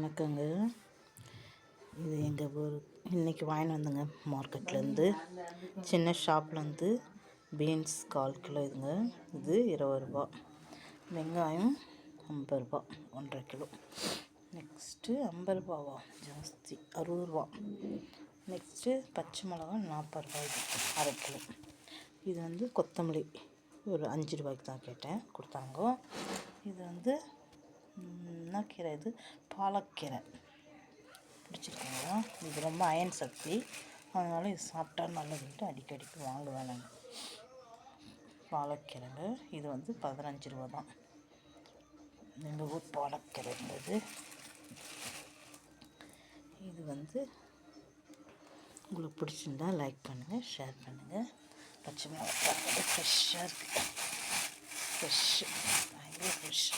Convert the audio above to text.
வணக்கங்க. இது எங்கள் ஊர் இன்றைக்கி வாங்கிட்டு வந்தேங்க மார்க்கெட்லேருந்து. சின்ன ஷாப்லேருந்து பீன்ஸ் 1/4 கிலோ இதுங்க. இது 20 ரூபா. வெங்காயம் 50 ரூபா 1.5 கிலோ. நெக்ஸ்ட்டு 50 ரூபாவா ஜாஸ்தி 60 ரூபா. நெக்ஸ்ட்டு பச்சை மிளகா 40 ரூபாய்க்கு 1/2 கிலோ. இது கொத்தமல்லி ஒரு 5 ரூபாய்க்கு தான் கேட்டேன், கொடுத்தாங்க. இது என்ன கீரை? இது பாலக்கீரை. பிடிச்சிருக்கீங்களா? இது ரொம்ப அயன் சக்தி, அதனால் இது சாப்பிட்டா நல்லதுன்ட்டு அடிக்கடிக்கு வாங்குவேன் நான். பாலக்கீரைங்க. இது 15 ரூபா தான். எங்கள் ஊர் பாலக்கீரை இருந்தது. இது உங்களுக்கு பிடிச்சிருந்தா லைக் பண்ணுங்கள், ஷேர் பண்ணுங்கள். பச்சை மிளகாய் ஃப்ரெஷ்ஷாக இருக்குது. பயங்கர ஃப்ரெஷ்.